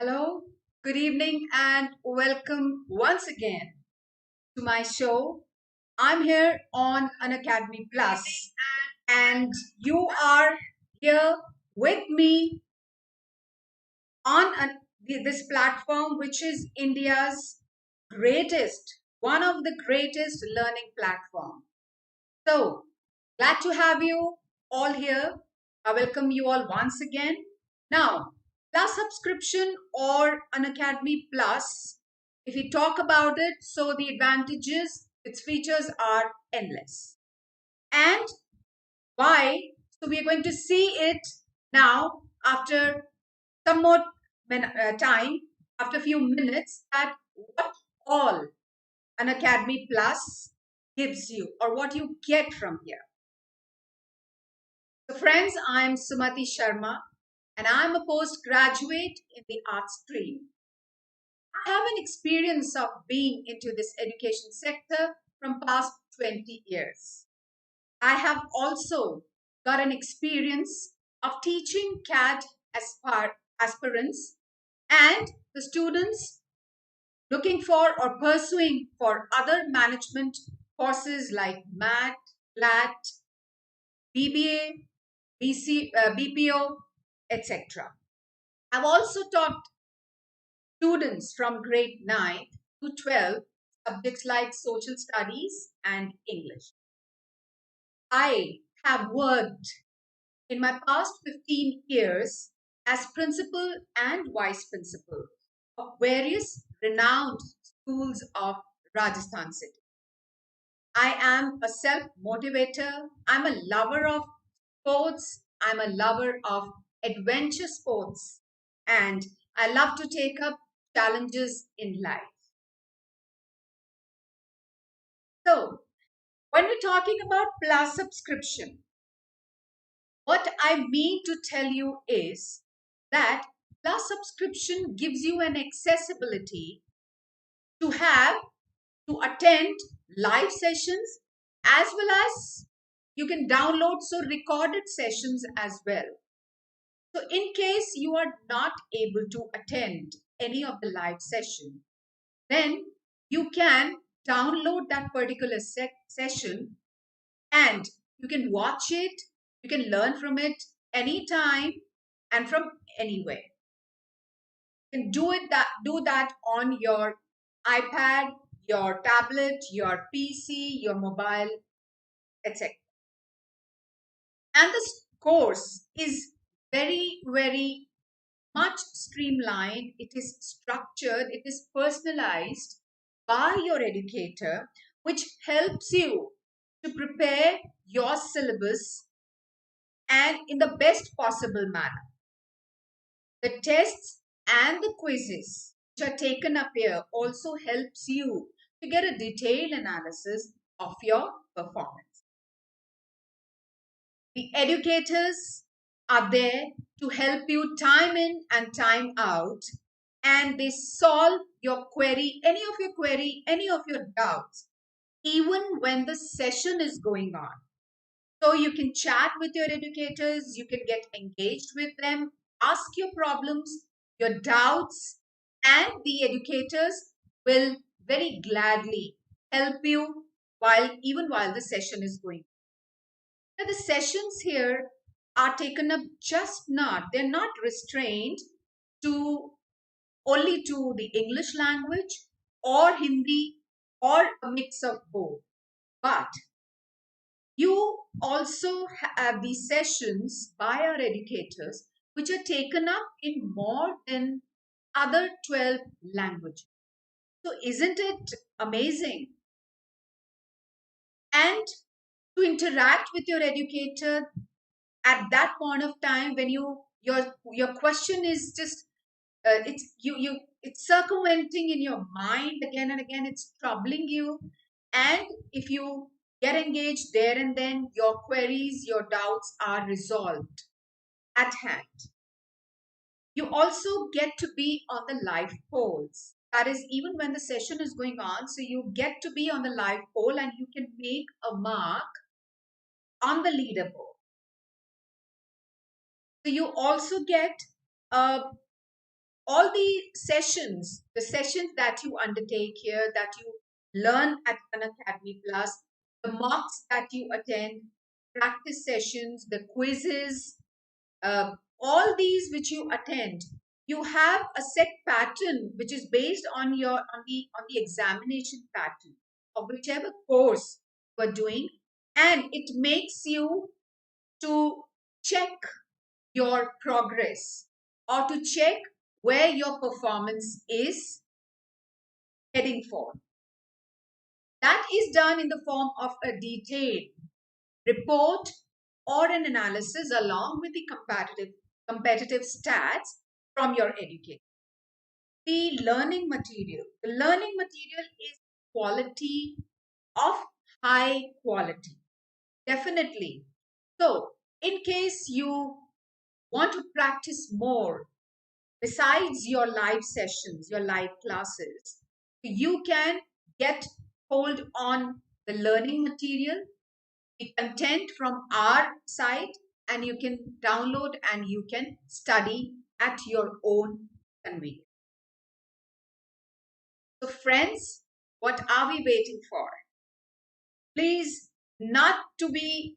Hello, good evening, and welcome once again to my show. I'm here on Unacademy Plus, and you are here with me on this platform, which is India's greatest, one of the greatest learning platform. So glad to have you all here. I welcome you all once again. Now, Plus subscription or an Academy Plus, if we talk about it, so the advantages, its features are endless. And why? So we are going to see it now after some more time, after a few minutes, that what all an Academy Plus gives you or what you get from here. So friends, I'm Sumati Sharma and I'm a postgraduate in the arts stream. I have an experience of being into this education sector from past 20 years. I have also got an experience of teaching CAD aspirants and the students looking for or pursuing for other management courses like MAT, LAT, BBA, BPO, etc. I've also taught students from grade 9 to 12 subjects like social studies and English. I have worked in my past 15 years as principal and vice principal of various renowned schools of Rajasthan city. I am a self motivator. I'm a lover of sports. I'm a lover of adventure sports. And I love to take up challenges in life. So, when we're talking about Plus subscription, what I mean to tell you is that Plus subscription gives you an accessibility to have to attend live sessions as well as you can download so recorded sessions as well. So in case you are not able to attend any of the live session, then you can download that particular session and you can watch it, you can learn from it anytime and from anywhere. You can do that on your iPad, your tablet, your PC, your mobile, etc. And this course is very much streamlined, it is structured, it is personalized by your educator, which helps you to prepare your syllabus and in the best possible manner. The tests and the quizzes which are taken up here also helps you to get a detailed analysis of your performance. The educators are there to help you time in and time out, and they solve your query, any of your doubts, even when the session is going on. So you can chat with your educators, you can get engaged with them, ask your problems, your doubts, and the educators will very gladly help you while the session is going. Now the sessions here are taken up they're not restrained to only to the English language or Hindi or a mix of both. But you also have these sessions by our educators which are taken up in more than other 12 languages. So isn't it amazing? And to interact with your educator at that point of time when your question is just it's circumventing in your mind again and again, it's troubling you, and if you get engaged there and then your queries, your doubts are resolved at hand. You also get to be on the live polls, that is even when the session is going on, so you get to be on the live poll and you can make a mark on the leaderboard. So you also get a all the sessions that you undertake here, that you learn at Unacademy Plus, the mocks that you attend, practice sessions, the quizzes, uh, all these which you attend, you have a set pattern which is based on the examination pattern of whichever course you are doing, and it makes you to check your progress or to check where your performance is heading for. That is done in the form of a detailed report or an analysis along with the competitive stats from your education. The learning material. The learning material is quality of high quality. Definitely. So, in case you want to practice more besides your live sessions, your live classes, you can get hold on the learning material, the content from our site, and you can download and you can study at your own convenience. So friends, what are we waiting for? Please, not to be,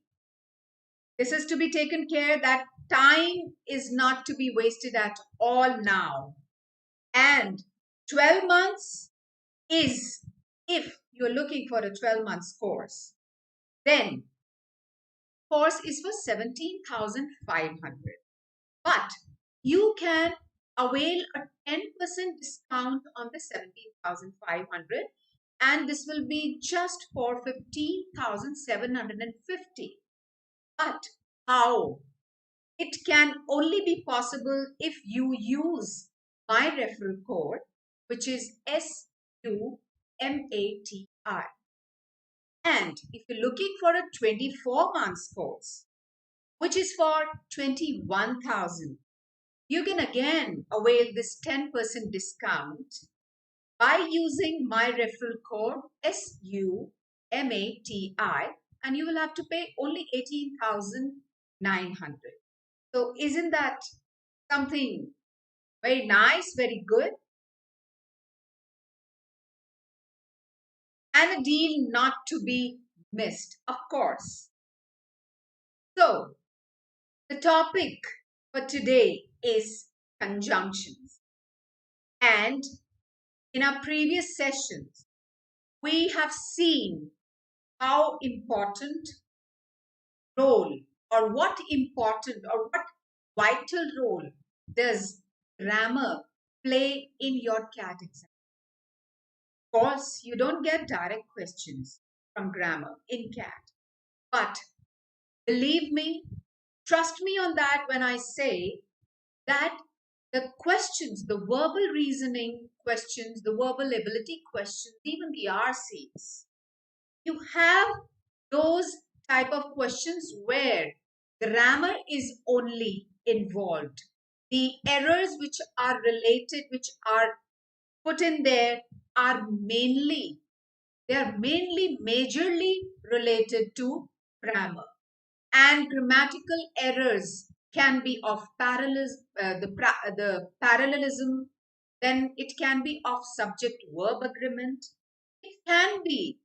this is to be taken care that time is not to be wasted at all now. And 12 months is, if you're looking for a 12 months course, then course is for 17,500. But you can avail a 10% discount on the 17,500, and this will be just for 15,750. But how? It can only be possible if you use my referral code, which is SUMATI. And if you're looking for a 24 months course, which is for 21,000, you can again avail this 10% discount by using my referral code SUMATI, and you will have to pay only 18,900. So isn't that something very nice, very good? And a deal not to be missed, of course. So the topic for today is conjunctions. And in our previous sessions, we have seen how important role or what important or what vital role does grammar play in your CAT exam. Of course, you don't get direct questions from grammar in CAT, but believe me, trust me on that when I say that the questions, the verbal reasoning questions, the verbal ability questions, even the RCs, you have those type of questions where grammar is only involved. The errors which are related, which are put in there are mainly, they are mainly majorly related to grammar. And grammatical errors can be of the parallelism, then it can be of subject-verb agreement, it can be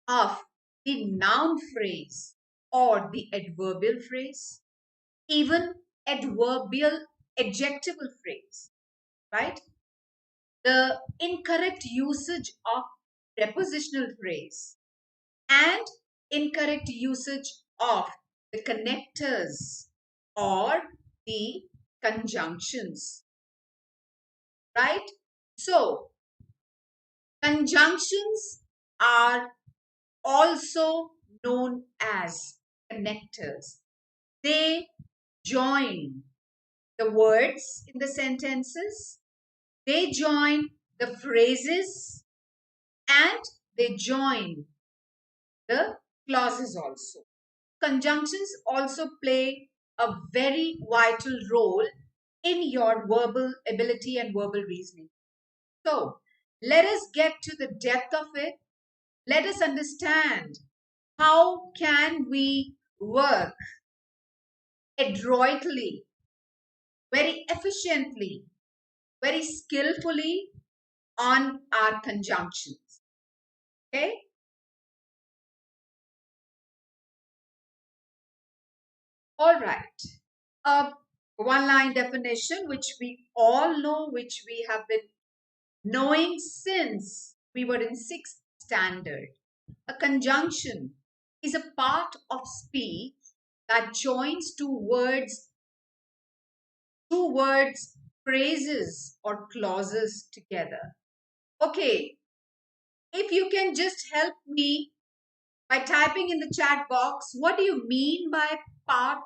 of the noun phrase or the adverbial phrase, even adjectival phrase, right? The incorrect usage of prepositional phrase and incorrect usage of the connectors or the conjunctions, right? So, conjunctions are also known as connectors. They join the words in the sentences, they join the phrases, and they join the clauses also. Conjunctions also play a very vital role in your verbal ability and verbal reasoning. So, let us get to the depth of it. Let us understand how can we work adroitly, very efficiently very skillfully on our conjunctions. Okay? All right. One line definition, which we all know, which we have been knowing since we were in sixth standard. A conjunction is a part of speech that joins two words, phrases, or clauses together. Okay, if you can just help me by typing in the chat box, what do you mean by part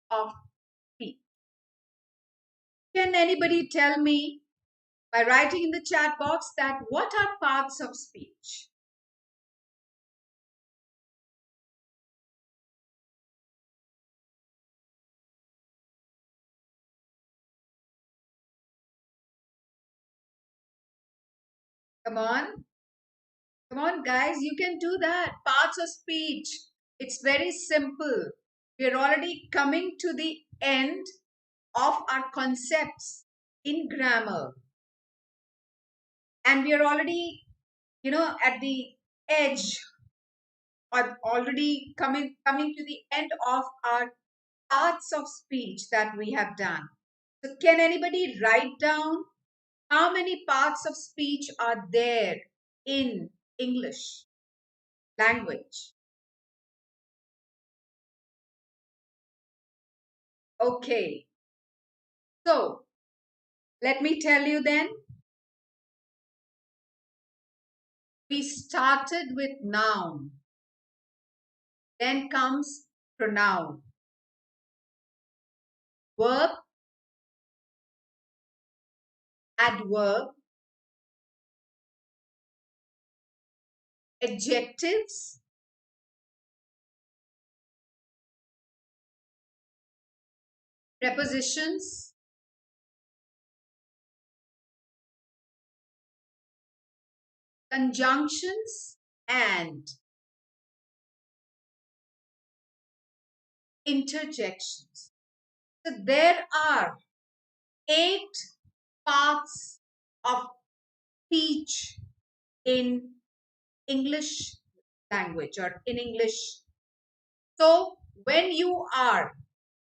of speech? Can anybody tell me by writing in the chat box that what are parts of speech? Come on. Come on, guys, you can do that. Parts of speech. It's very simple. We're already coming to the end of our concepts in grammar. And we are already, at the edge or already coming to the end of our parts of speech that we have done. So can anybody write down how many parts of speech are there in English language? Okay. So let me tell you then. We started with noun. Then comes pronoun. Verb, adverb, adjectives, prepositions, conjunctions, and interjections. So there are 8 parts of speech in English language or in English. So when you are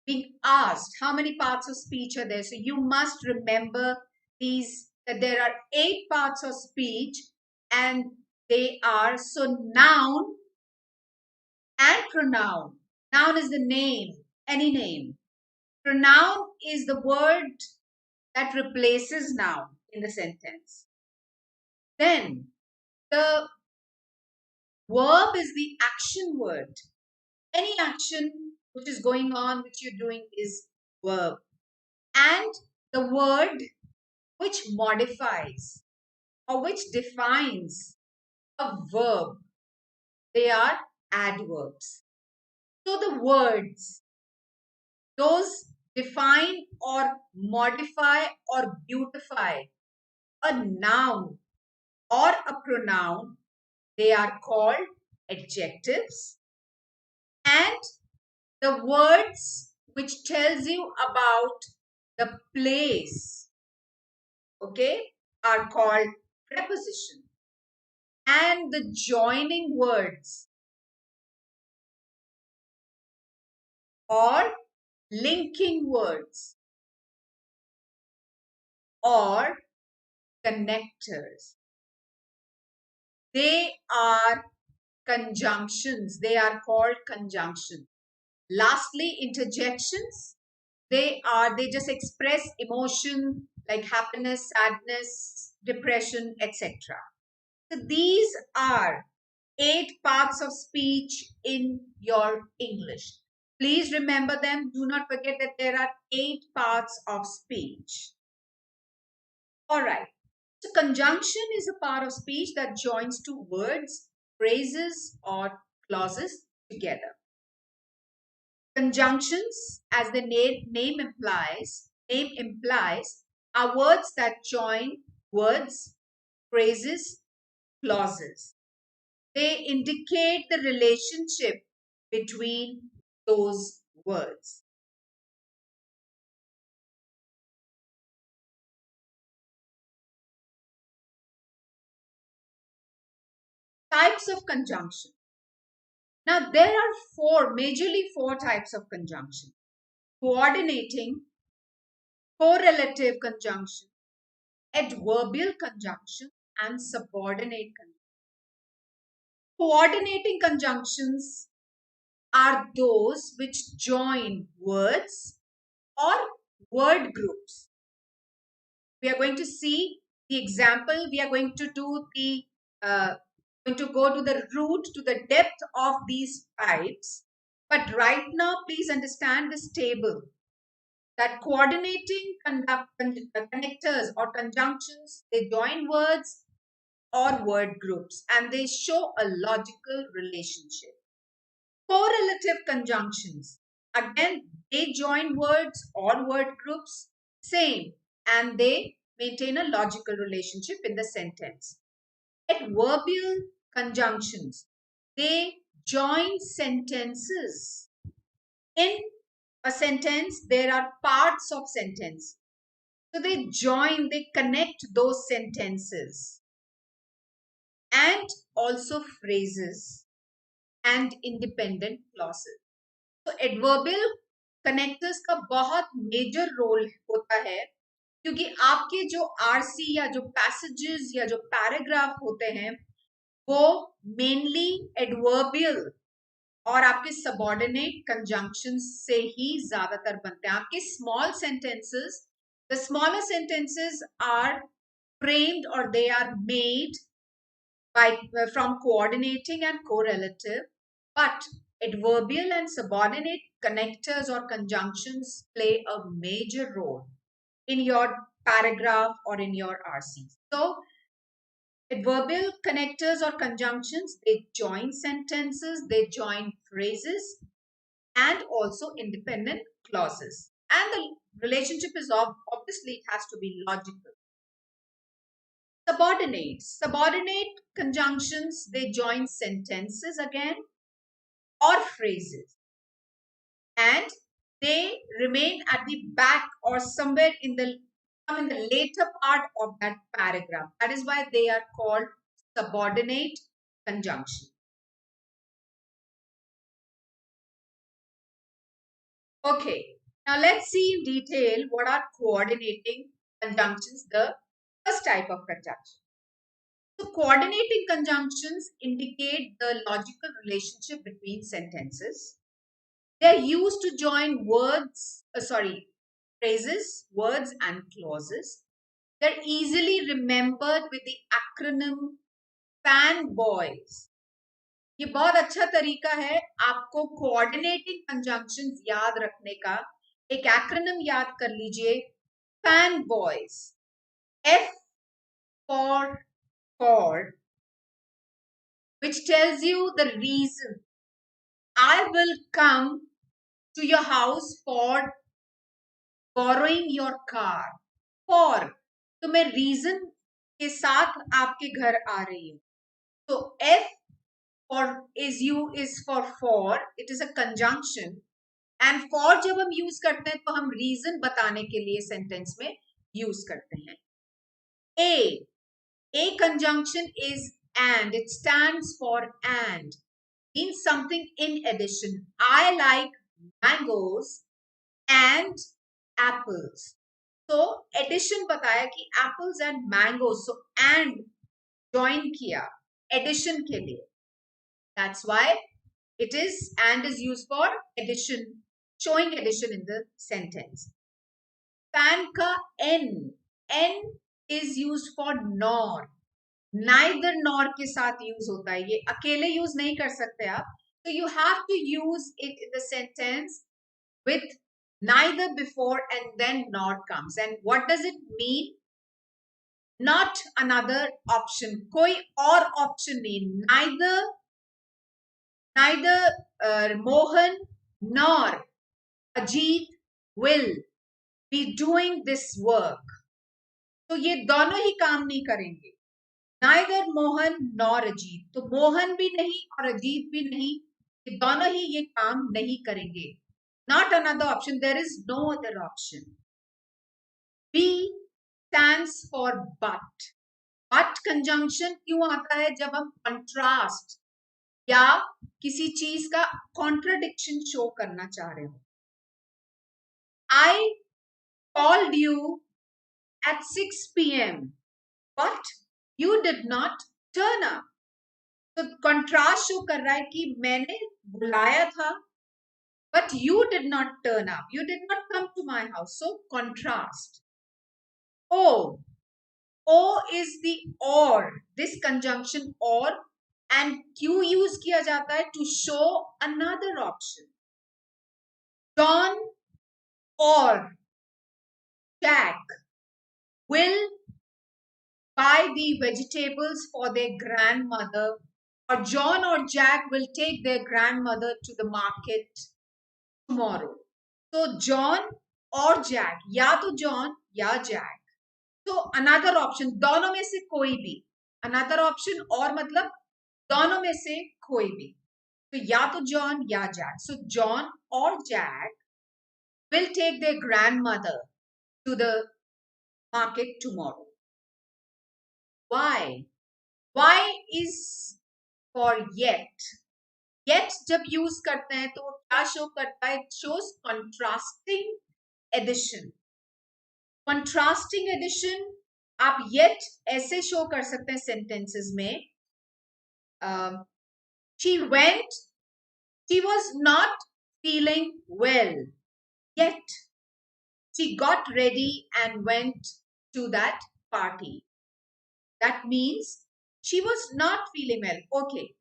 being asked how many parts of speech are there, so you must remember these, that there are 8 parts of speech, and they are, so noun and pronoun. Noun is the name, any name. Pronoun is the word that replaces noun in the sentence. Then the verb is the action word. Any action which is going on, which you're doing, is verb. And the word which modifies or which defines a verb, they are adverbs. So the words, those define or modify or beautify a noun or a pronoun, they are called adjectives. And the words which tells you about the place, okay, are called preposition. And the joining words or linking words or connectors, they are conjunctions. They are called conjunctions. Lastly, interjections. They just express emotion like happiness, sadness, depression, etc. So these are 8 parts of speech in your English. Please remember them. Do not forget that there are 8 parts of speech. All right. So conjunction is a part of speech that joins 2 words, phrases, or clauses together. Conjunctions, as the name implies, are words that join words, phrases, clauses. They indicate the relationship between those words. Types of conjunction. Now, there are majorly four types of conjunction: coordinating, correlative conjunction, adverbial conjunction, and subordinate conjunction. Coordinating conjunctions are those which join words or word groups. We are going to see the example. We are going to do going to go to the root, to the depth of these types. But right now, please understand this table, that coordinating connectors or conjunctions, they join words or word groups and they show a logical relationship. Correlative conjunctions, again, they join words or word groups, same, and they maintain a logical relationship in the sentence. Adverbial conjunctions, they join sentences. In a sentence, there are parts of sentence. So they join, they connect those sentences. And also phrases and independent clauses. तो adverbial connectors का बहुत major role होता है, क्योंकि आपके जो RC या जो पैसेजेस या जो पैराग्राफ होते हैं वो मेनली एडवर्बियल और आपके सबऑर्डिनेट कंजंक्शन से ही ज्यादातर बनते हैं. आपके small sentences, the smaller sentences are framed or they are made from coordinating and correlative, but adverbial and subordinate connectors or conjunctions play a major role in your paragraph or in your RC. So adverbial connectors or conjunctions, they join sentences, they join phrases, and also independent clauses. And the relationship is obviously it has to be logical. Subordinate conjunctions, they join sentences again or phrases, and they remain at the back or somewhere in the later part of that paragraph. That is why they are called subordinate conjunction. Okay, now let's see in detail what are coordinating conjunctions, the first type of conjunction. So coordinating conjunctions indicate the logical relationship between sentences. They are used to join phrases, words, and clauses. They're easily remembered with the acronym fanboys. ये बहुत अच्छा तरीका है आपको coordinating conjunctions याद रखने का. एक एक्रोनिम याद कर लीजिए, fanboys. F for, which tells you the reason. I will come to your house for borrowing your car. For, तो मैं reason के साथ आपके घर आ रही हूँ. So F is for, it is a conjunction, and for जब हम use करते हैं तो हम reason बताने के लिए sentence में use करते हैं. A conjunction is and, it stands for and, means something in addition. I like mangoes and apples. So addition बताया कि apples and mangoes, so and join किया addition के लिए. That's why it is and is used for addition, showing addition in the sentence. Fan ka N is used for nor. Neither nor के साथ use होता है. ये अकेले use नहीं कर सकते आप. So you have to use it in the sentence with neither before and then nor comes. And what does it mean? Not another option. कोई और option नहीं. Neither Mohan nor Ajit will be doing this work. तो ये दोनों ही काम नहीं करेंगे. Neither Mohan nor Ajit. तो मोहन भी नहीं और अजीत भी नहीं. ये दोनों ही ये काम नहीं करेंगे. Not another option. There is no other option. B stands for but. But conjunction क्यों आता है? जब हम कंट्रास्ट या किसी चीज का कॉन्ट्रडिक्शन शो करना चाह रहे हो. I called you at 6 p.m. but you did not turn up. तो कंट्रास्ट शो कर रहा है कि मैंने बुलाया था but you did not turn up. You did not come to my house. So contrast. O. O is the or. This conjunction or and क्यों use किया जाता है? To show another option. John or Jack will buy the vegetables for their grandmother, or John or Jack will take their grandmother to the market tomorrow. So John or Jack, या तो John या Jack. So another option, दोनों में से कोई भी. Another option और मतलब दोनों में से कोई भी. तो या तो John या Jack. So John or Jack will take their grandmother to the market tomorrow. Why? Why is for yet. Yet जब यूज करते हैं तो क्या शो करता है? It shows contrasting addition. Contrasting addition आप yet ऐसे शो कर सकते हैं sentences में. She went. She was not feeling well. Yet she got ready and went to that party. That means she was not feeling well. Okay.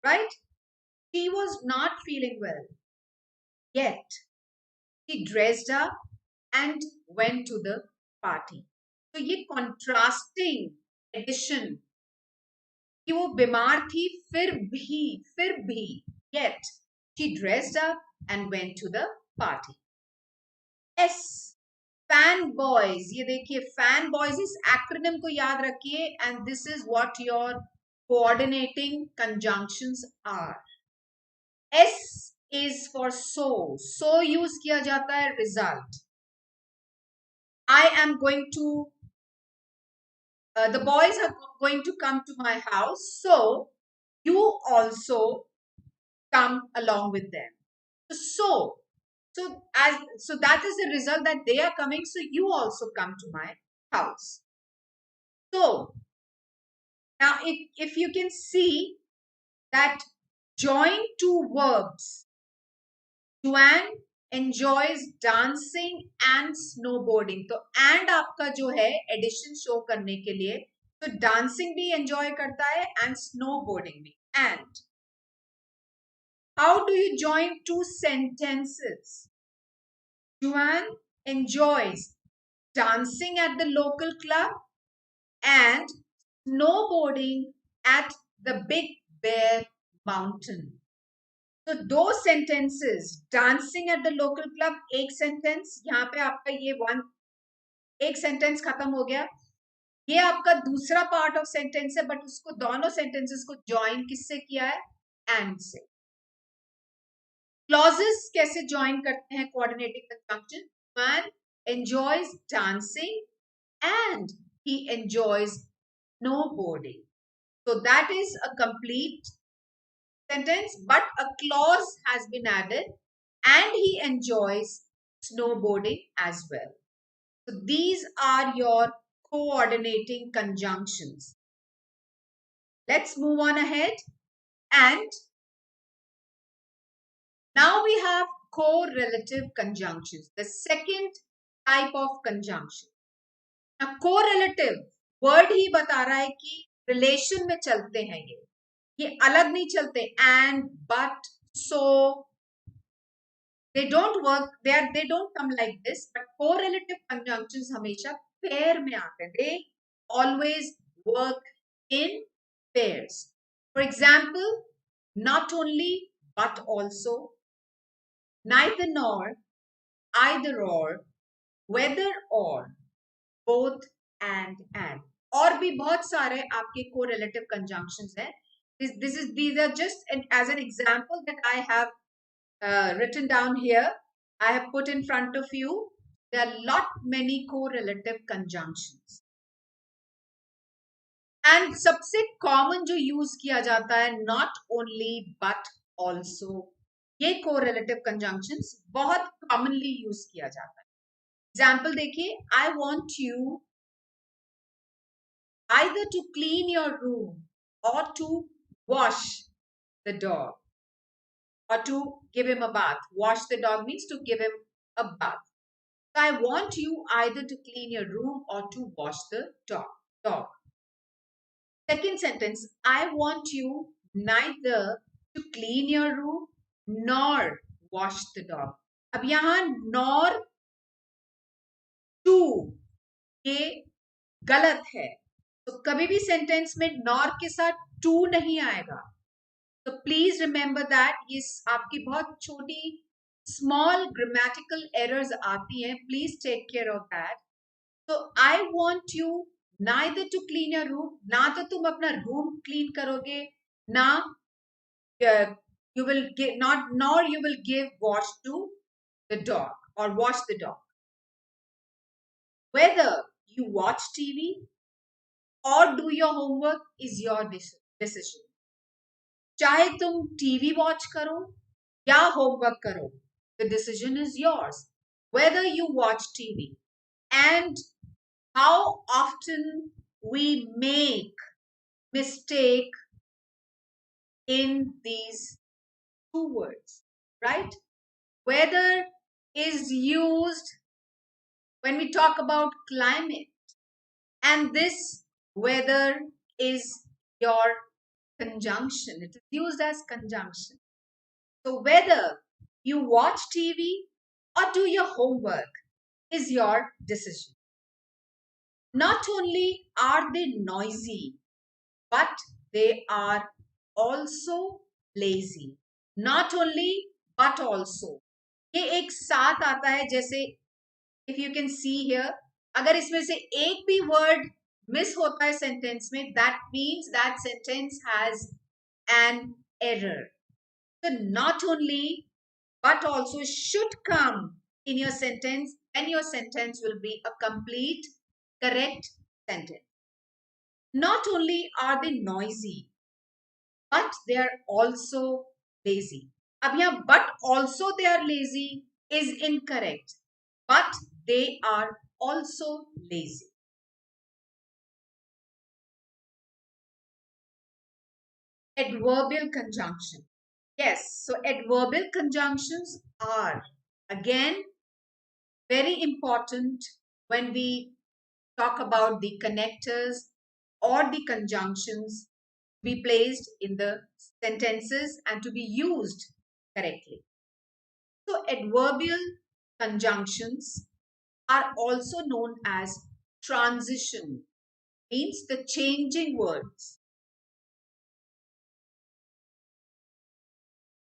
Right? She was not feeling well. Yet she dressed up and went to the party. तो ये contrasting addition कि वो बीमार थी फिर भी yet she dressed up and went to the party. S. Fan boys. ये देखिए fan boys इस acronym को याद रखिए and this is what your coordinating conjunctions are. S is for so. So use किया जाता है result. I am going to, the boys are going to come to my house. So you also come along with them. So that is the result that they are coming. So you also come to my house. So now if you can see that join two verbs, Joanne enjoys dancing and snowboarding. तो and आपका जो है addition show करने के लिए तो dancing भी enjoy करता है and snowboarding भी. And how do you join two sentences? Joanne enjoys dancing at the local club and snowboarding at the Big Bear Mountain. तो दो sentences, dancing at the local club एक sentence, यहाँ पे आपका ये एक sentence खत्म हो गया. ये आपका दूसरा part of sentence है, but उसको दोनों sentences को join किससे किया है? And से. Clauses कैसे join करते हैं coordinating conjunction? Man enjoys dancing and he enjoys snowboarding. So that is a complete sentence, but a clause has been added and he enjoys snowboarding as well. So these are your coordinating conjunctions. Let's move on ahead. And now we have correlative conjunctions, the second type of conjunction. Now correlative word ही बता रहा है कि relation में चलते हैं ये अलग नहीं चलते. And, but, so, they don't work, they don't come like this, but correlative conjunctions हमेशा pair में आते हैं. They always work in pairs. For example, not only but also, neither nor, either or, whether or, both and और भी बहुत सारे आपके correlative conjunctions हैं. These are just as an example that I have written down here. I have put in front of you. There are many correlative conjunctions. And सबसे common जो use किया जाता है not only but also. ये correlative conjunctions बहुत commonly use किया जाता है. Example देखिए, I want you either to clean your room or to wash the dog or to give him a bath. Wash the dog means to give him a bath. So I want you either to clean your room or to wash the dog. Second sentence, I want you neither to clean your room nor wash the dog. अब यहाँ nor to ये गलत है. तो कभी भी sentence में nor के साथ to नहीं आएगा. तो प्लीज रिमेंबर दैट. ये आपकी बहुत छोटी स्मॉल ग्रामेटिकल एरर्स आती हैं. Please take care of that. तो I want you neither to clean your room, ना तो तुम अपना रूम क्लीन करोगे, ना you will give not nor you will give wash to the dog or wash the dog. Whether you watch TV or do your homework is your decision. चाहे तुम TV watch करो या homework करो, the decision is yours. Whether you watch TV and how often we make mistake in these two words, right? Whether is used when we talk about climate, and this whether is your conjunction. It is used as conjunction. So whether you watch TV or do your homework is your decision. Not only are they noisy, but they are also lazy. Not only but also. ये एक साथ आता है. जैसे if you can see here, अगर इसमें से एक भी word miss होता है sentence में, that means that sentence has an error. So not only but also should come in your sentence, and your sentence will be a complete correct sentence. Not only are they noisy, but they are also lazy. अब यहाँ but also they are lazy is incorrect. But they are also lazy. Adverbial conjunction. Yes, so adverbial conjunctions are again very important when we talk about the connectors or the conjunctions to be placed in the sentences and to be used correctly. So adverbial conjunctions are also known as transition, means the changing words.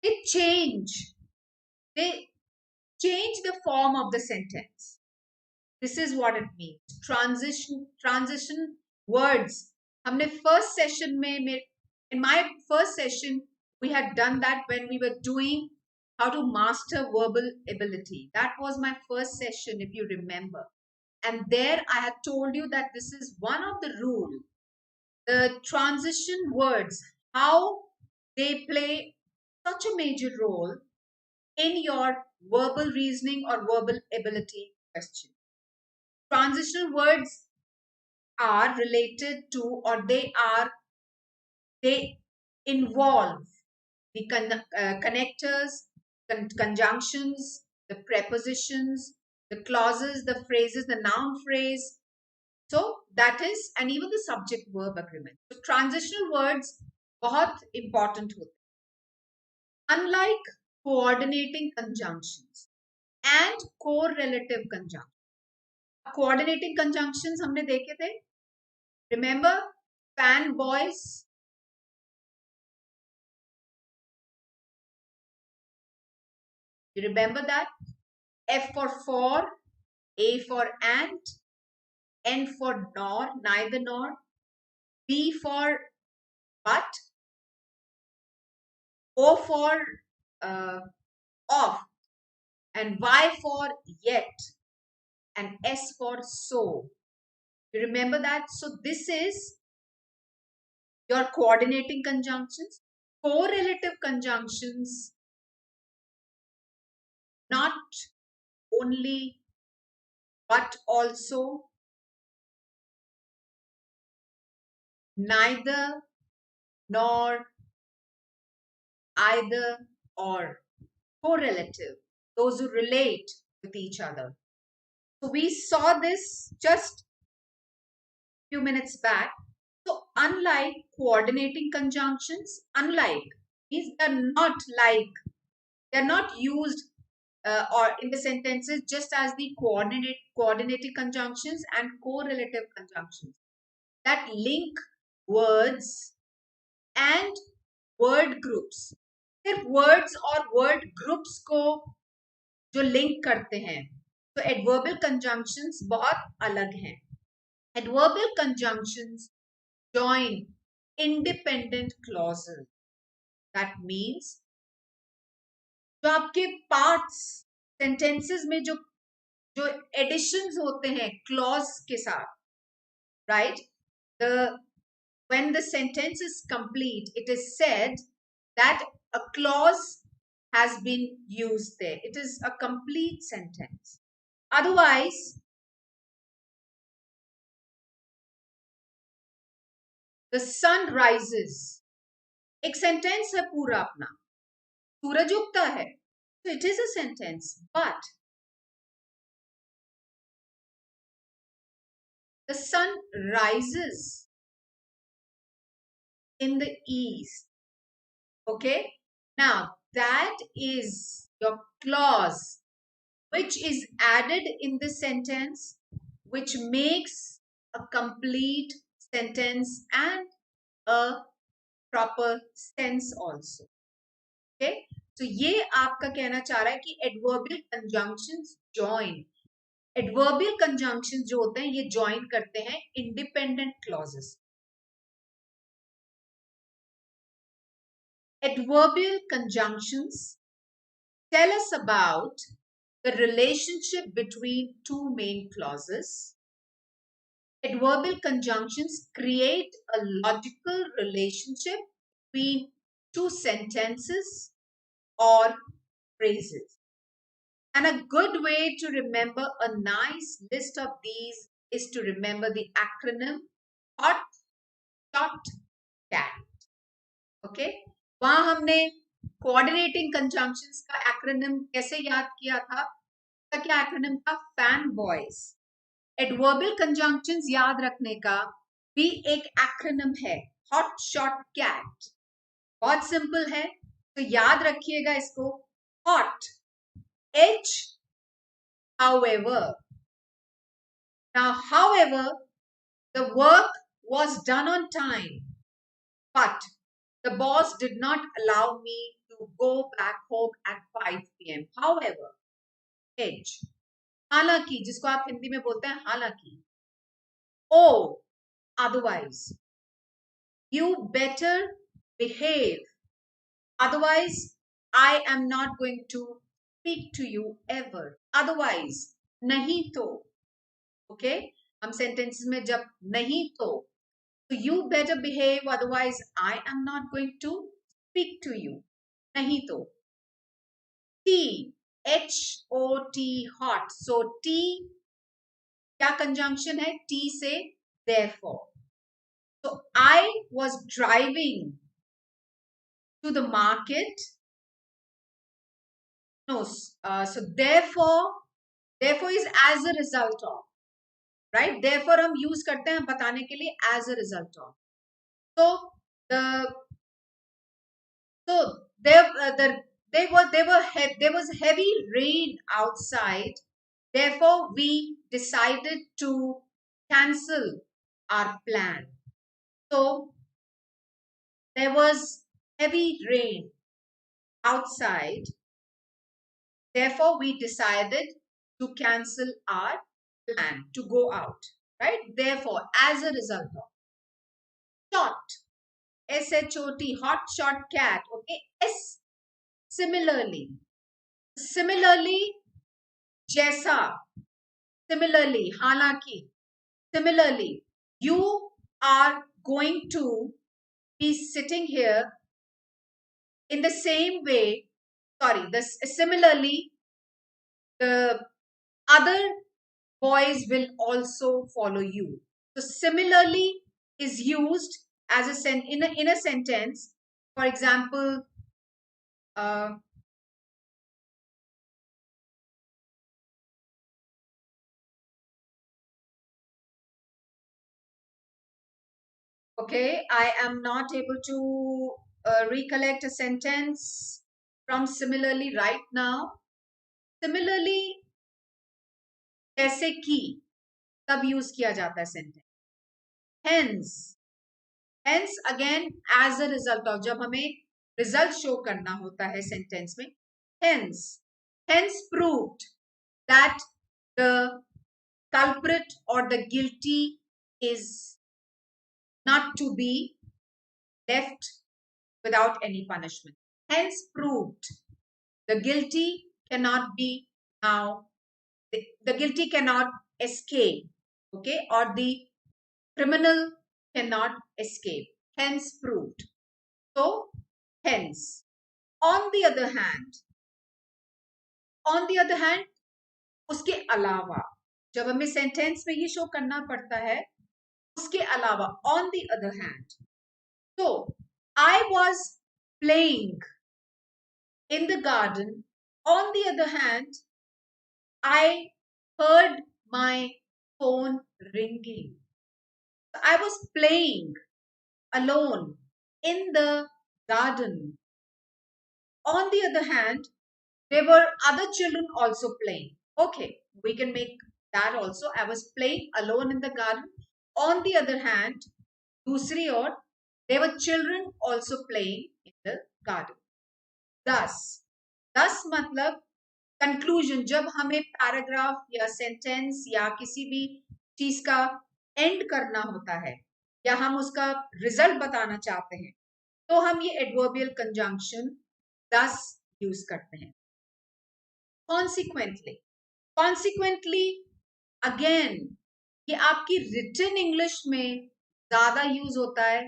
They change the form of the sentence. This is what it means. Transition words. हमने first session में, in my first session, we had done that when we were doing how to master verbal ability. That was my first session, if you remember. And there I had told you that this is one of the rules. The transition words, how they play such a major role in your verbal reasoning or verbal ability question. Transitional words are related to, or they involve the connectors, conjunctions, the prepositions, the clauses, the phrases, the noun phrase. So that is, and even the subject verb agreement. So transitional words बहुत important होते हैं. Unlike coordinating conjunctions and correlative conjunctions. Coordinating conjunctions हमने देखे थे. Remember fanboys, You remember that? F for, A for ant, N for nor, neither nor, B for but, O for off, and Y for yet, and S for so. You remember that? So this is your coordinating conjunctions. Correlative conjunctions, not only but also, neither nor, either or. Correlative, those who relate with each other. So we saw this just a few minutes back. So unlike coordinating conjunctions, unlike means they're not used or in the sentences just as the coordinating conjunctions and correlative conjunctions that link words and word groups. सिर्फ words और word groups को जो link करते हैं, तो adverbial conjunctions बहुत अलग हैं. Adverbial conjunctions join independent clauses. That means जो आपके parts sentences में जो additions होते हैं clause के साथ, right? When the sentence is complete, it is said that a clause has been used there. It is a complete sentence. Otherwise, the sun rises. एक sentence है पूरा अपना. सूरज उगता है. So it is a sentence, but the sun rises in the east. Okay? Now, that is your clause which is added in the sentence, which makes a complete sentence and a proper sense also. Okay? So ये आपका कहना चाह रहा है कि adverbial conjunctions join. Adverbial conjunctions जो होते हैं ये join करते हैं independent clauses. Adverbial conjunctions tell us about the relationship between two main clauses. Adverbial conjunctions create a logical relationship between two sentences or phrases. And a good way to remember a nice list of these is to remember the acronym HOT, SHOT, CAT. Okay? वहां हमने coordinating conjunctions का acronym कैसे याद किया था? उसका क्या acronym था? Fanboys. Adverbial conjunctions याद रखने का भी एक acronym है, HOT, SHOT, CAT. बहुत सिंपल है, तो याद रखिएगा इसको. HOT, H, however. Now, however, the work was done on time, but the boss did not allow me to go back home at 5 p.m. However, H, हालांकि, जिसको आप हिंदी में बोलते हैं हालांकि. O, otherwise. You better behave. Otherwise, I am not going to speak to you ever. Otherwise, नहीं तो. Okay? हम sentences में जब नहीं तो, so you better behave, otherwise I am not going to speak to you. नहीं तो. T, H-O-T, hot. So T क्या conjunction है? T से therefore. So I was driving to the market. No, so therefore is as a result of. Right? Therefore हम use करते हैं बताने के लिए as a result of. So there was heavy rain outside. Therefore, we decided to cancel our plan. So there was heavy rain outside. Therefore, we decided to cancel our plan to go out, right? Therefore, as a result of shot, S-H-O-T, hot shot cat, okay? S, similarly, jaisa, similarly, halaki, similarly, you are going to be sitting here in the same way, similarly, the other boys will also follow you. So similarly is used as in a sentence. For example, uh, okay, I am not able to recollect a sentence from similarly right now. Similarly, जैसे कि तब use किया जाता है sentence. Hence, again as a result of, जब हमें result show करना होता है सेंटेंस में, hence proved that the culprit or the guilty is not to be left without any punishment. Hence proved the guilty cannot be now, the guilty cannot escape, okay, or the criminal cannot escape. Hence proved. So hence, on the other hand, उसके अलावा, जब हमें sentence में ये show करना पड़ता है, उसके अलावा, on the other hand, so I was playing in the garden. On the other hand, I heard my phone ringing. I was playing alone in the garden. On the other hand, there were other children also playing. Okay, we can make that also. I was playing alone in the garden. On the other hand, दूसरी ओर, there were children also playing in the garden. Thus मतलब conclusion, जब हमें paragraph या sentence या किसी भी चीज का एंड करना होता है या हम उसका रिजल्ट बताना चाहते हैं, तो हम ये एडवर्बियल कंजंक्शन thus यूज करते हैं. कॉन्सिक्वेंटली अगेन, ये आपकी रिटन इंग्लिश में ज्यादा यूज होता है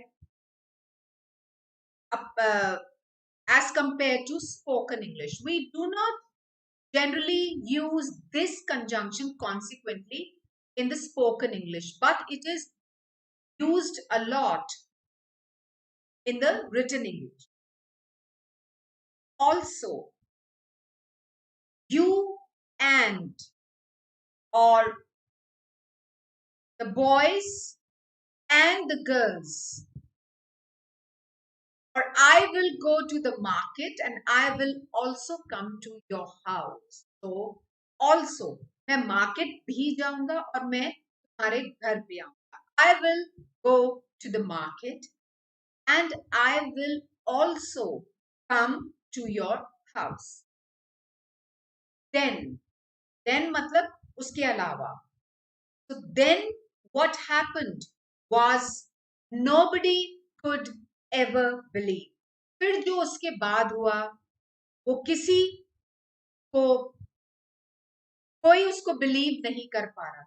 as compared to spoken English. We do not generally use this conjunction consequently in the spoken English, but it is used a lot in the written English. Also, you and, or the boys and the girls, or I will go to the market and I will also come to your house. So also, मैं market भी जाऊंगा और मैं तुम्हारे घर भी आऊंगा. I will go to the market and I will also come to your house. Then मतलब उसके अलावा. So then what happened was nobody could ever believe. फिर जो उसके बाद हुआ, वो किसी को, कोई उसको बिलीव नहीं कर पा रहा,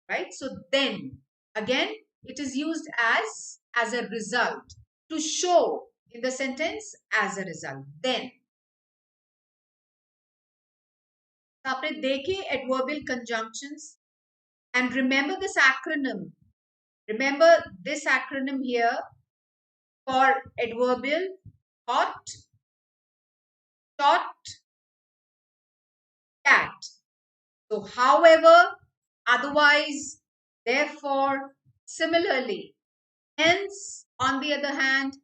right? So then again it is used as a result to show in the sentence as a result. Then आपने देखे adverbial conjunctions, and remember this acronym. Remember this acronym here for adverbial: hot, shot, cat. So however, otherwise, therefore, similarly, hence, on the other hand,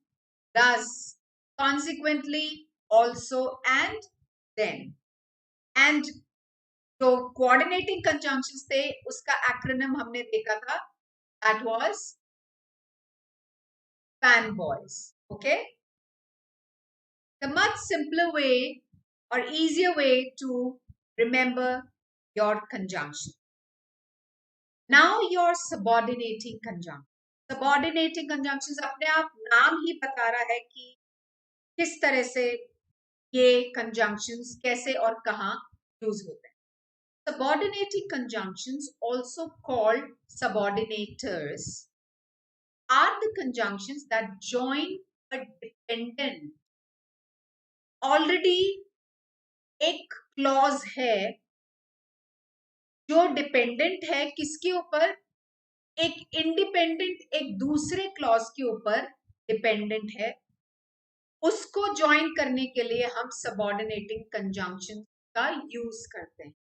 thus, consequently, also, and then. And जो coordinating conjunctions थे, उसका acronym हमने देखा था, that was fanboys. Okay. The much simpler way or easier way to remember your conjunction. Now your subordinating conjunction. Subordinating conjunctions अपने आप नाम ही बता रहा है कि किस तरह से ये conjunctions कैसे और कहाँ यूज होते हैं. Subordinating conjunctions, also called subordinators, are the conjunctions that join a dependent. Already एक clause है जो dependent है किसके ऊपर, एक इंडिपेंडेंट एक दूसरे क्लॉज के ऊपर डिपेंडेंट है, उसको ज्वाइन करने के लिए हम सबऑर्डिनेटिंग कंजंक्शन का यूज करते हैं.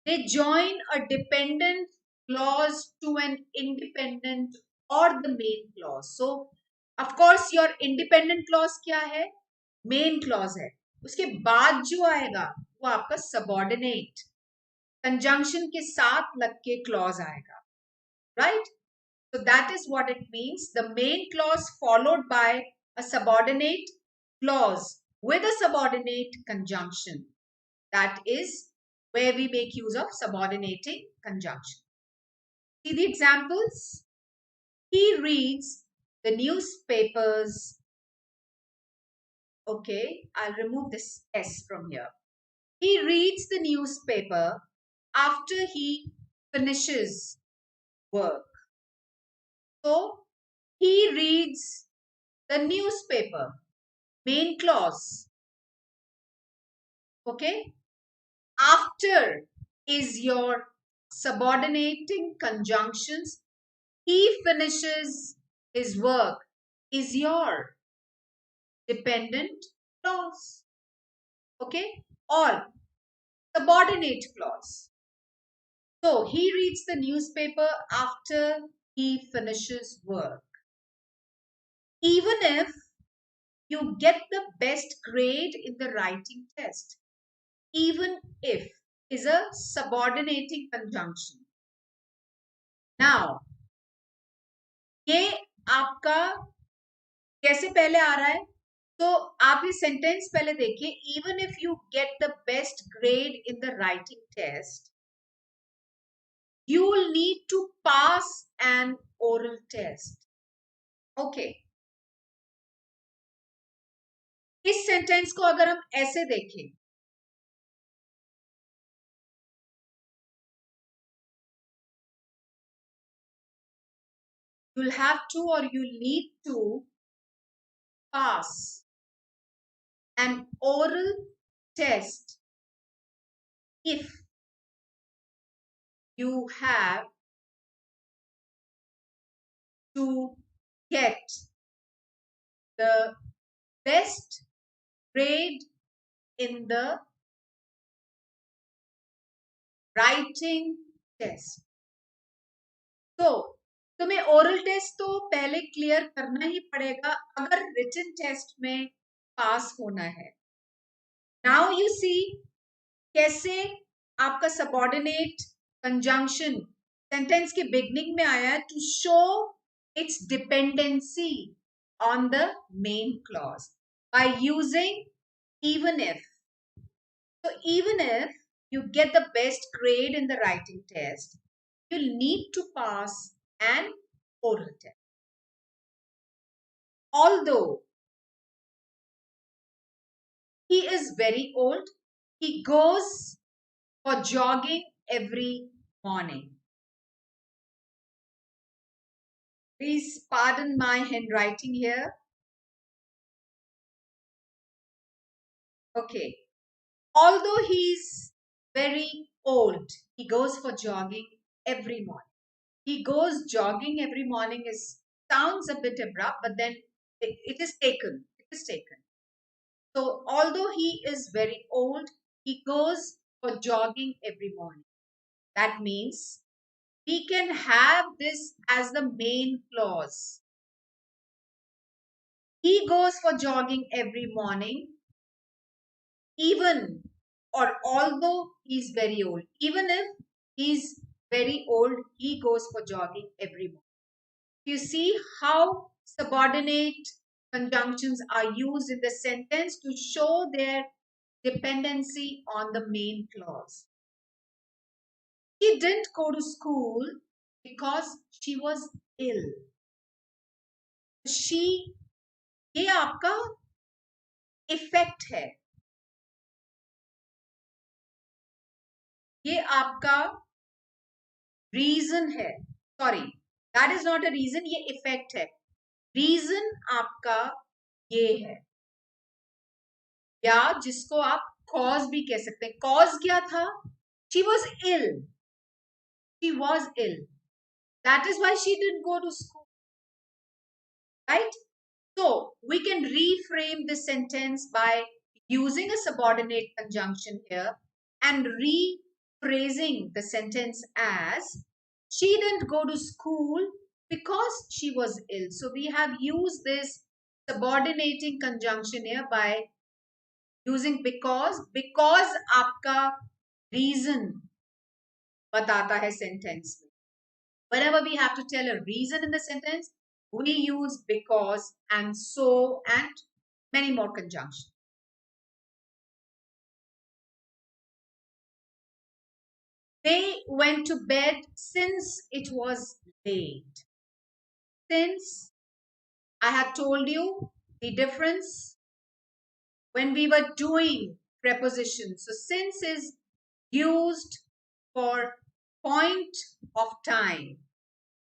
They join a dependent clause to an independent और the main clause. So of course your independent clause क्या है, मेन क्लॉज है, उसके बाद जो आएगा वो आपका सबऑर्डिनेट कंजंक्शन के साथ लग के क्लॉज आएगा. Right? So that is what it means. The main clause followed by a subordinate clause with a subordinate conjunction. That is where we make use of subordinating conjunction. See the examples. He reads the newspapers. Okay, I'll remove this S from here. He reads the newspaper after he finishes work. So, he reads the newspaper. Main clause. Okay. After is your subordinating conjunctions. He finishes his work is your dependent clause. Okay. Or subordinate clause. So, he reads the newspaper after he finishes work. Even if you get the best grade in the writing test, even if is a subordinating conjunction. Now, ये आपका कैसे पहले आ रहा है, तो आप ये sentence पहले देखिए. Even if you get the best grade in the writing test, you will need to pass an oral test. Okay. इस सेंटेंस को अगर हम ऐसे देखें, you'll have to or you'll need to pass an oral test if you have to get the best grade in the writing test. तो तुम्हें oral test तो पहले क्लियर करना ही पड़ेगा अगर रिटन टेस्ट में पास होना है. नाउ यू सी कैसे आपका सबऑर्डिनेट कंजंक्शन सेंटेंस के बिगनिंग में आया है to show its dependency on the main clause by using even if. So even if you get the best grade in the writing test, you'll need to pass an oral test. Although he is very old, he goes for jogging every morning. Please pardon my handwriting here. Okay. Although he's very old, he goes for jogging every morning. He goes jogging every morning sounds a bit abrupt, but then it is taken. It is taken. So although he is very old, he goes for jogging every morning. That means we can have this as the main clause. He goes for jogging every morning, even or although he's very old. Even if he's very old, he goes for jogging every morning. You see how subordinate conjunctions are used in the sentence to show their dependency on the main clause. She didn't go to school because she was ill. She, ये आपका effect है, ये आपका reason है. Sorry, that is not a reason, ये effect है. Reason आपका ये है, या जिसको आप कॉज भी कह सकते हैं. कॉज क्या था? She was ill. She was ill. That is why she didn't go to school. Right? So we can reframe this sentence by using a subordinate conjunction here and rephrasing the sentence as she didn't go to school because she was ill. So we have used this subordinating conjunction here by using because आपका reason बताता है sentence में. Whenever we have to tell a reason in the sentence, we use because and so and many more conjunctions. They went to bed since it was late. Since, I had told you the difference when we were doing prepositions. So since is used for point of time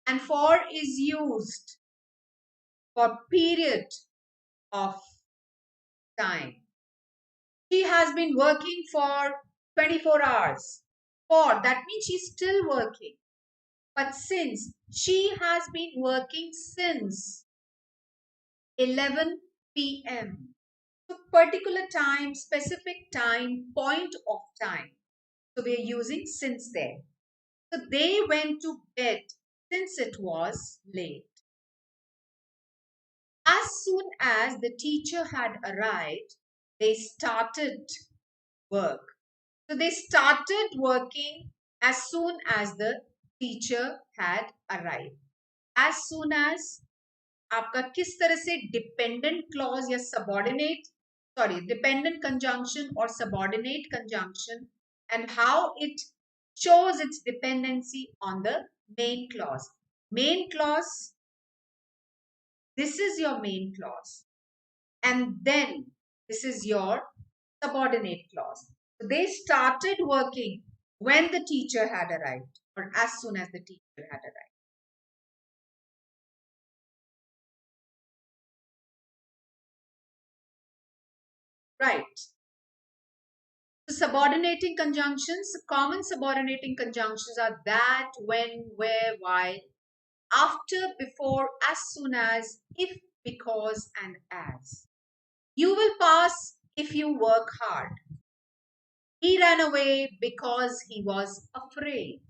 and for is used for period of time. She has been working for 24 hours. For, that means she's still working. But since, she has been working since 11 p.m. So particular time, specific time, point of time. So we are using since there. So they went to bed since it was late. As soon as the teacher had arrived, they started work. So they started working as soon as the teacher had arrived. As soon as आपका किस तरह से dependent clause या dependent conjunction or subordinate conjunction, and how it shows its dependency on the main clause. Main clause, this is your main clause, and then this is your subordinate clause. So they started working when the teacher had arrived, or as soon as the teacher had arrived. Right. So subordinating conjunctions, common subordinating conjunctions are that, when, where, while, after, before, as soon as, if, because, and as. You will pass if you work hard. He ran away because he was afraid.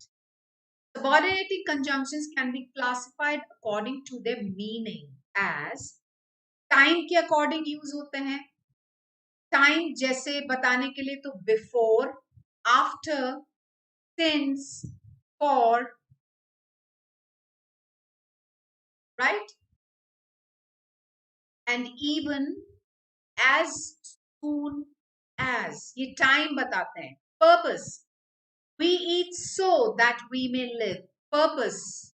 Subordinating conjunctions can be classified according to their meaning as time के according use होते हैं. Time जैसे बताने के लिए तो before, after, since, for, right? And even as soon as, ये time बताते हैं. Purpose, we eat so that we may live. Purpose,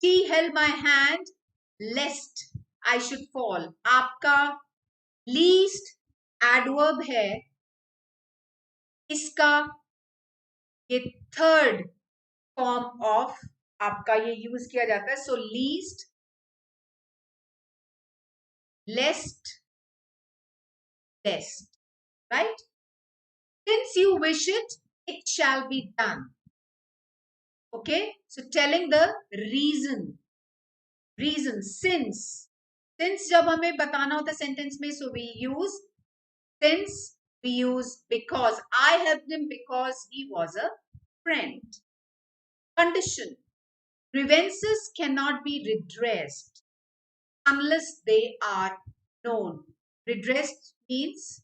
he held my hand lest I should fall. आपका least adverb है, इसका ये third form of आपका ये use किया जाता है. So least, lest, lest, right? Since you wish it, it shall be done. Okay, so telling the reason, since जब हमें बताना होता है sentence में, so we use since, we use because. I helped him because he was a friend. Condition, grievances cannot be redressed unless they are known. Redressed means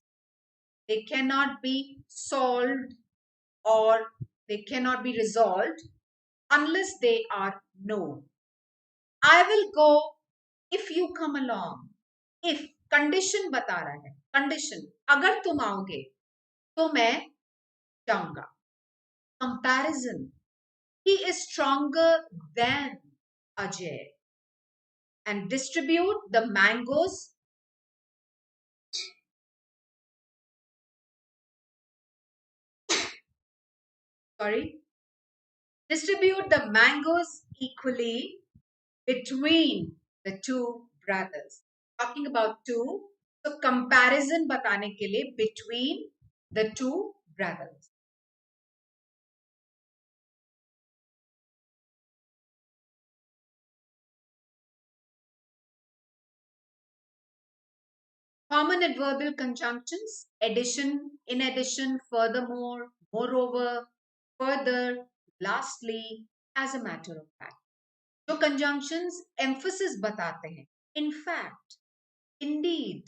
they cannot be solved or they cannot be resolved unless they are known. I will go if you come along. If, condition बता रहा है, condition. अगर तुम आओगे तो मैं जाऊंगा. Comparison. He is stronger than Ajay. And distribute the mangoes. Sorry. Distribute the mangoes equally between the two brothers. Talking about two. So comparison बताने के लिए between the two brothers. Common adverbial conjunctions, addition, in addition, furthermore, moreover, further, lastly, as a matter of fact. जो conjunctions emphasis बताते हैं. In fact, indeed,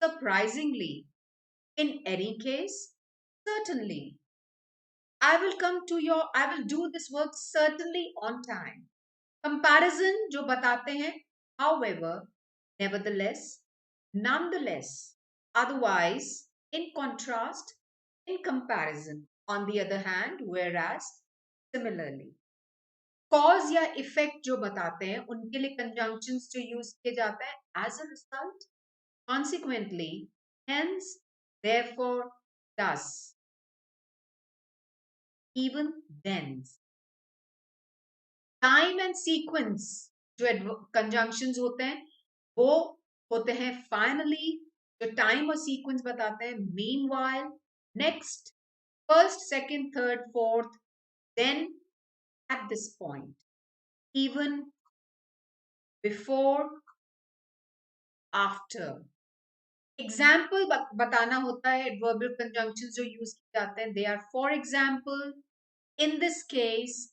surprisingly, in any case, certainly. I will do this work certainly on time. Comparison जो बताते हैं, however, nevertheless, nonetheless, otherwise, in contrast, in comparison, on the other hand, whereas, similarly. Cause या effect जो बताते हैं, उनके लिए conjunctions जो use किए जाते हैं, as a result, consequently, hence, therefore, thus, even then. Time and sequence जो कंजंक्शंस होते हैं वो होते हैं फाइनली, जो टाइम और सीक्वेंस बताते हैं. Meanwhile, next, first, second, third, fourth, then, at this point, even, before, after. Example बताना होता है. एडवर्बियल कंजंक्शंस जो यूज किए जाते हैं, they are for example, in this case,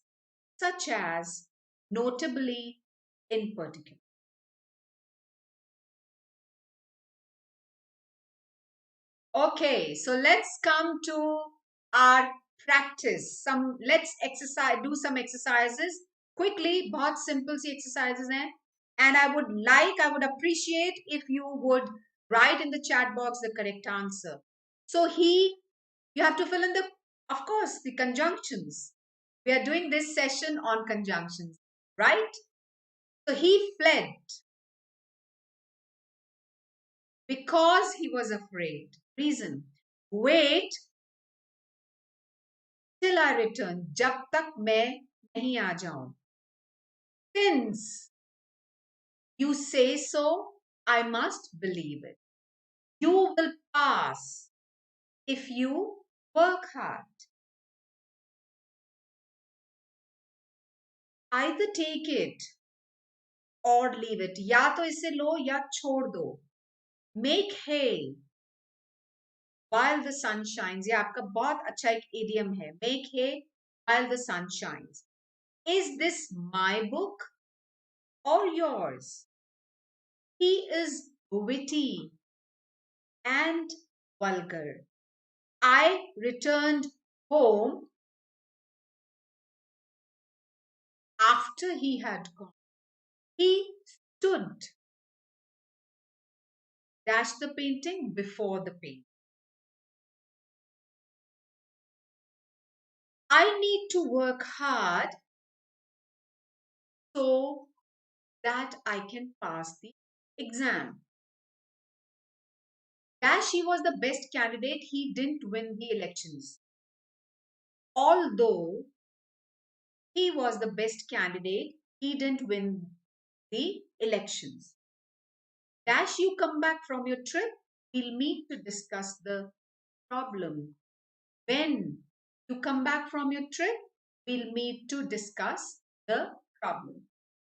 such as, notably, in particular. Okay, so let's come to our practice. Let's exercise, do some exercises quickly. बहुत simple सी exercises हैं. And I would appreciate if you would write in the chat box the correct answer. So you have to fill in of course, the conjunctions. We are doing this session on conjunctions, right? So he fled because he was afraid. Reason. Wait till I return. जब तक मैं नहीं आ जाऊं. Since you say so, I must believe it. You will pass if you work hard. Either take it or leave it. या तो इसे लो या छोड़ दो. Make hay while the sun shines. ये आपका बहुत अच्छा एक idiom है. Make hay while the sun shines. Is this my book or yours? He is witty and vulgar. I returned home after he had gone. He stood, dash the painting before the paint. I need to work hard so that I can pass the exam. Dash, he was the best candidate. He didn't win the elections. Although he was the best candidate, he didn't win the elections. Dash, you come back from your trip. We'll meet to discuss the problem. When you come back from your trip, we'll meet to discuss the problem.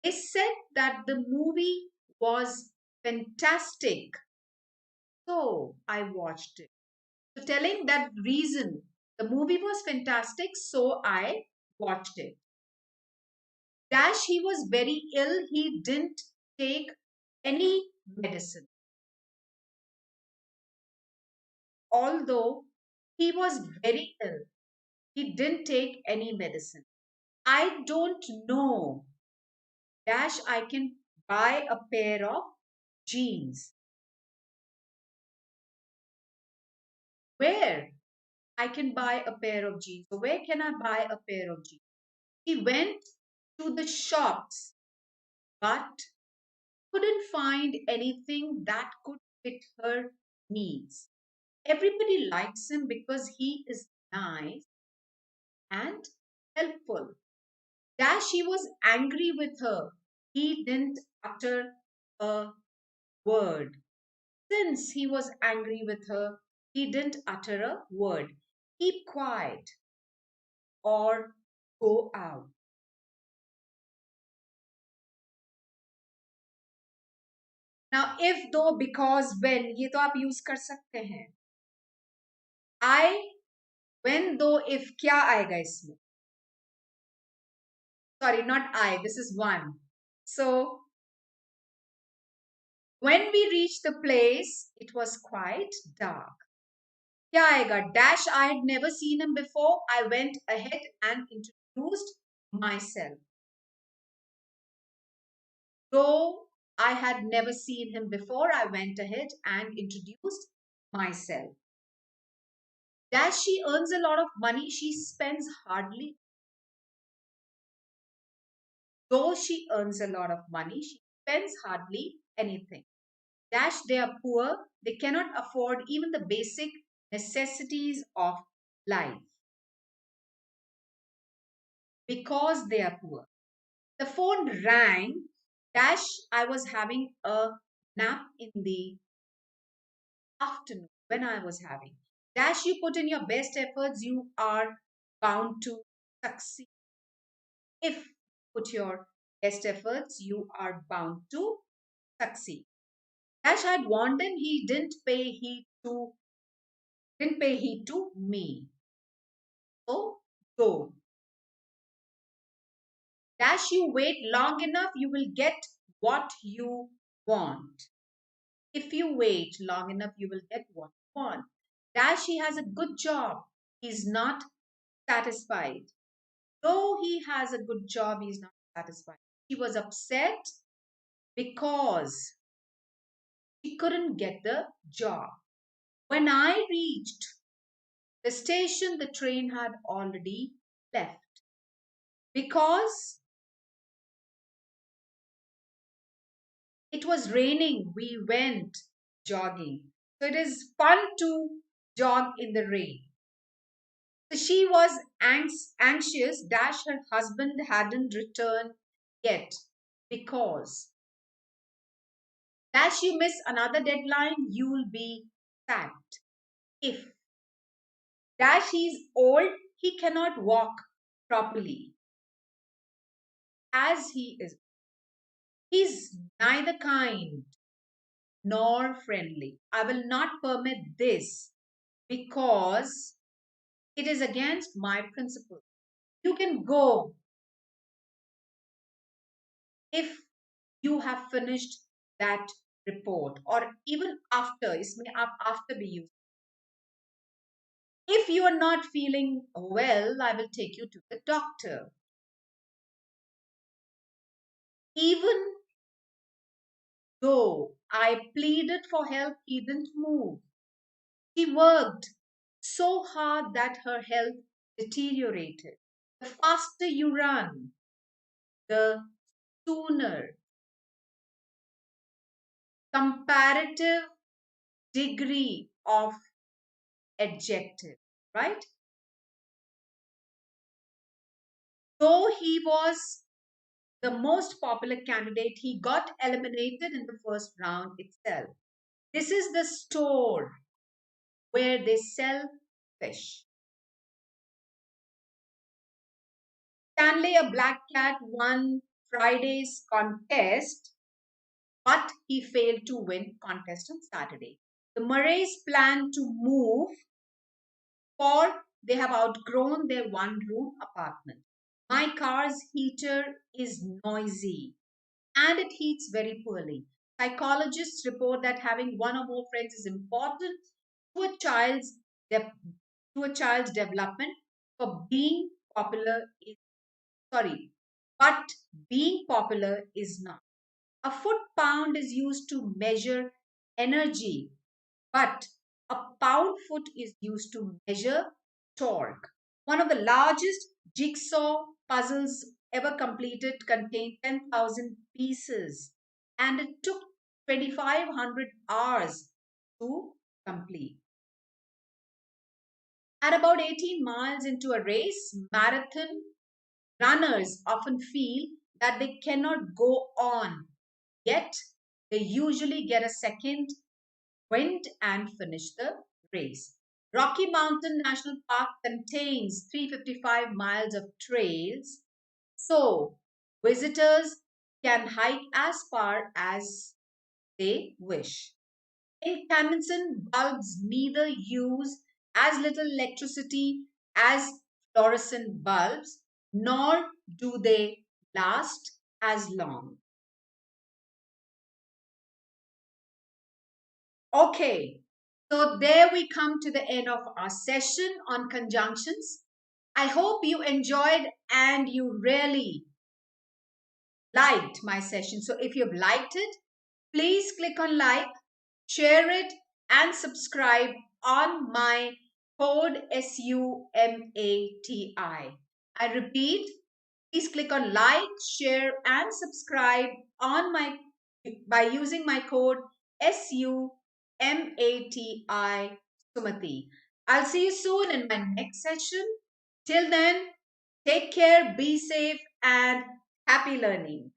They said that the movie was fantastic, so I watched it. So telling that reason, the movie was fantastic, so I watched it. Dash, he was very ill, he didn't take any medicine. Although he was very ill, he didn't take any medicine. I don't know. Dash, I can buy a pair of jeans. where I can buy a pair of jeans, or where can I buy a pair of jeans. He went to the shops but couldn't find anything that could fit her needs. Everybody likes him because he is nice and helpful. Dash, he was angry with her. He didn't utter a word. Since he was angry with her, he didn't utter a word. Keep quiet or go out. Now, if, though, because, when, ये तो आप use कर सकते हैं. I, when, though, if, क्या आएगा इसमें? Sorry, not I. This is one. So, when we reached the place, it was quite dark. क्या आएगा? Dash, I had never seen him before. I went ahead and introduced myself. Though I had never seen him before, I went ahead and introduced myself. Dash, she earns a lot of money. She spends hardly. Though she earns a lot of money, she spends hardly anything. Dash, they are poor. They cannot afford even the basic necessities of life because they are poor. The phone rang. Dash, I was having a nap in the afternoon when I was having. Dash, you put in your best efforts, you are bound to succeed. If you put your best efforts, you are bound to succeed. Dash had warned him, he didn't pay heed to me. So go. Dash, you wait long enough, you will get what you want. If you wait long enough, you will get what you want. Dash, he has a good job. He's not satisfied. Though he has a good job, he's not satisfied. He was upset because he couldn't get the job. When I reached the station, the train had already left. Because it was raining, we went jogging. So it is fun to jog in the rain. So she was anxious that her husband hadn't returned yet because that you miss another deadline, you'll be sacked. If that he's old, he cannot walk properly as he is. He's neither kind nor friendly. I will not permit this because it is against my principle. You can go if you have finished that report or even after. इसमें आप after भी use. If you are not feeling well, I will take you to the doctor. Even though I pleaded for help, he didn't move. She worked so hard that her health deteriorated. The faster you run, the sooner comparative degree of adjective, right? Though he was the most popular candidate, he got eliminated in the first round itself. This is the store where they sell fish. Stanley, a black cat, won Friday's contest, but he failed to win contest on Saturday. The Murrays plan to move, for they have outgrown their one-room apartment. My car's heater is noisy and it heats very poorly. Psychologists report that having one or more friends is important to a child's development. For being popular is sorry, but being popular is not. A foot-pound is used to measure energy, but A pound foot is used to measure torque. One of the largest jigsaw puzzles ever completed contained 10,000 pieces, and it took 2,500 hours to complete. At about 18 miles into a race, marathon runners often feel that they cannot go on, yet they usually get a second wind and finish the race. Rocky Mountain National Park contains 355 miles of trails, so visitors can hike as far as they wish. Incandescent bulbs neither use as little electricity as fluorescent bulbs, nor do they last as long. Okay, so there we come to the end of our session on conjunctions. I hope you enjoyed and you really liked my session. So if you've liked it, please click on like, share it, and subscribe on my code SUMATI. I repeat, please click on like, share, and subscribe on my by using my code SUMATI Sumati. I'll see you soon in my next session. Till then, take care, be safe, and happy learning.